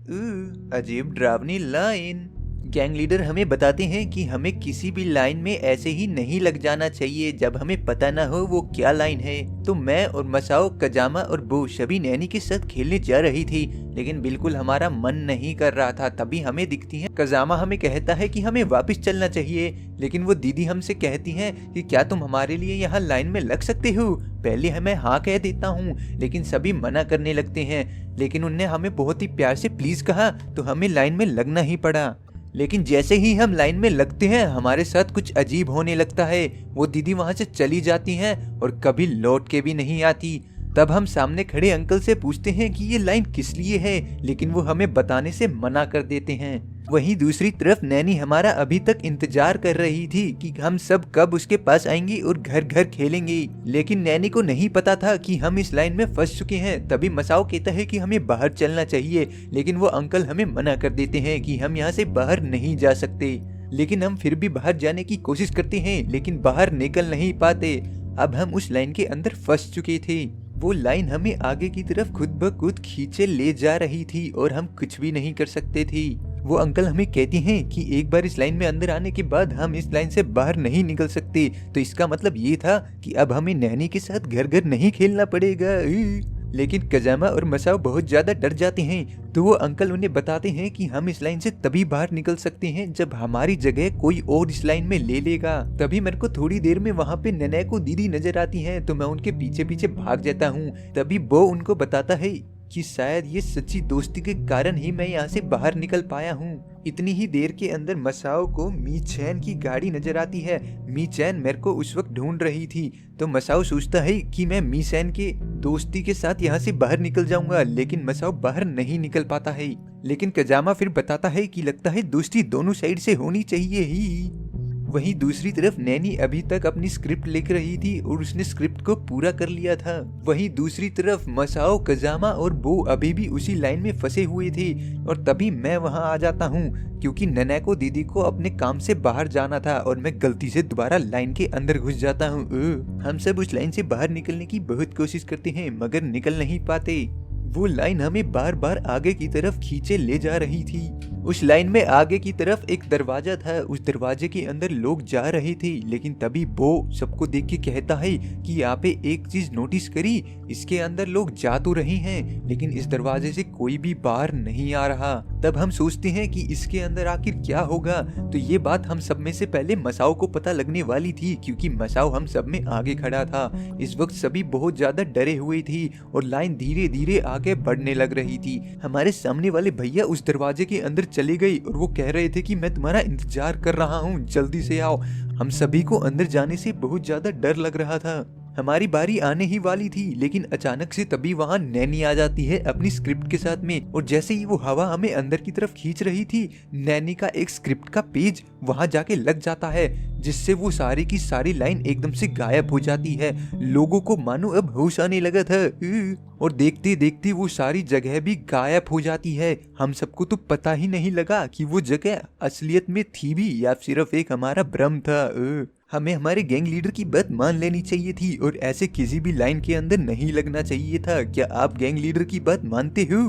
अजीब डरावनी line. Gang leader हमें बताते हैं कि हमें किसी भी लाइन में ऐसे ही नहीं लग जाना चाहिए जब हमें पता ना हो वो क्या लाइन है। तो मैं और मसाओ, कजामा और बो सभी नैनी के साथ खेलने जा रही थी, लेकिन बिल्कुल हमारा मन नहीं कर रहा था। तभी हमें दिखती है कजामा, हमें कहता है कि हमें वापस चलना चाहिए, लेकिन वो दीदी हमसे कहती हैं कि क्या तुम हमारे लिए यहाँ लाइन में लग सकते हो। पहले हमें हाँ कह देता हूँ, लेकिन सभी मना करने लगते हैं। लेकिन उनने हमें बहुत ही प्यार से प्लीज कहा, तो हमें लाइन में लगना ही पड़ा। लेकिन जैसे ही हम लाइन में लगते हैं हमारे साथ कुछ अजीब होने लगता है। वो दीदी वहां से चली जाती हैं और कभी लौट के भी नहीं आती। तब हम सामने खड़े अंकल से पूछते हैं कि ये लाइन किस लिए है, लेकिन वो हमें बताने से मना कर देते हैं। वहीं दूसरी तरफ नैनी हमारा अभी तक इंतजार कर रही थी कि हम सब कब उसके पास आएंगी और घर घर खेलेंगे। लेकिन नैनी को नहीं पता था कि हम इस लाइन में फंस चुके हैं। तभी मसाओ कहता है कि हमें बाहर चलना चाहिए, लेकिन वो अंकल हमें मना कर देते हैं कि हम यहाँ से बाहर नहीं जा सकते। लेकिन हम फिर भी बाहर जाने की कोशिश करते हैं, लेकिन बाहर निकल नहीं पाते। अब हम उस लाइन के अंदर फंस चुके थे। वो लाइन हमें आगे की तरफ खुद ब खुद खींचे ले जा रही थी और हम कुछ भी नहीं कर सकते थे। वो अंकल हमें कहती हैं कि एक बार इस लाइन में अंदर आने के बाद हम इस लाइन से बाहर नहीं निकल सकते। तो इसका मतलब ये था कि अब हमें नैनी के साथ घर घर नहीं खेलना पड़ेगा। लेकिन कजामा और मसाओ बहुत ज्यादा डर जाते हैं। तो वो अंकल उन्हें बताते हैं कि हम इस लाइन से तभी बाहर निकल सकते हैं जब हमारी जगह कोई और इस लाइन में ले लेगा। तभी मेरे को थोड़ी देर में वहाँ पे नैना को दीदी नजर आती हैं, तो मैं उनके पीछे पीछे भाग जाता हूँ। तभी वो उनको बताता है कि शायद ये सच्ची दोस्ती के कारण ही मैं यहाँ से बाहर निकल पाया हूँ। इतनी ही देर के अंदर मसाओ को मी चैन की गाड़ी नजर आती है। मी चैन मेरे को उस वक्त ढूंढ रही थी। तो मसाओ सोचता है कि मैं मी चैन के दोस्ती के साथ यहाँ से बाहर निकल जाऊंगा, लेकिन मसाओ बाहर नहीं निकल पाता है। लेकिन कजामा फिर बताता है कि लगता है दोस्ती दोनों साइड से होनी चाहिए ही। वहीं दूसरी तरफ नैनी अभी तक अपनी स्क्रिप्ट लिख रही थी और उसने स्क्रिप्ट को पूरा कर लिया था। वहीं दूसरी तरफ मसाओ, कजामा और बो अभी भी उसी लाइन में फंसे हुए थे। और तभी मैं वहां आ जाता हूं, क्योंकि नैना को दीदी को अपने काम से बाहर जाना था और मैं गलती से दोबारा लाइन के अंदर घुस जाता हूँ। हम सब उस लाइन से बाहर निकलने की बहुत कोशिश करते हैं, मगर निकल नहीं पाते। वो लाइन हमें बार बार आगे की तरफ खींचे ले जा रही थी। उस लाइन में आगे की तरफ एक दरवाजा था। उस दरवाजे के अंदर लोग जा रहे थे, लेकिन तभी बो सबको देख के कहता है कि यहाँ पे एक चीज नोटिस करी, इसके अंदर लोग जा तो रहे हैं, लेकिन इस दरवाजे से कोई भी बाहर नहीं आ रहा। तब हम सोचते हैं कि इसके अंदर आखिर क्या होगा। तो ये बात हम सब में से पहले मसाओ को पता लगने वाली थी, क्योंकि मसाओ हम सब में आगे खड़ा था। इस वक्त सभी बहुत ज्यादा डरे हुए थे और लाइन धीरे धीरे आगे बढ़ने लग रही थी। हमारे सामने वाले भैया उस दरवाजे के अंदर चले गए और वो कह रहे थे कि मैं तुम्हारा इंतजार कर रहा हूँ, जल्दी से आओ। हम सभी को अंदर जाने से बहुत ज्यादा डर लग रहा था। हमारी बारी आने ही वाली थी, लेकिन अचानक से तभी वहाँ नैनी आ जाती है अपनी स्क्रिप्ट के साथ में। और जैसे ही वो हवा हमें अंदर की तरफ खींच रही थी, नैनी का एक स्क्रिप्ट का पेज वहाँ जाके लग जाता है, जिससे वो सारी की सारी लाइन एकदम से गायब हो जाती है। लोगों को मानो अब होश आने लगा था और देखते देखते वो सारी जगह भी गायब हो जाती है। हम सबको तो पता ही नहीं लगा कि वो जगह असलियत में थी भी या सिर्फ एक हमारा भ्रम था। हमें हमारे गैंग लीडर की बात मान लेनी चाहिए थी और ऐसे किसी भी लाइन के अंदर नहीं लगना चाहिए था। क्या आप गैंग लीडर की बात मानते हो?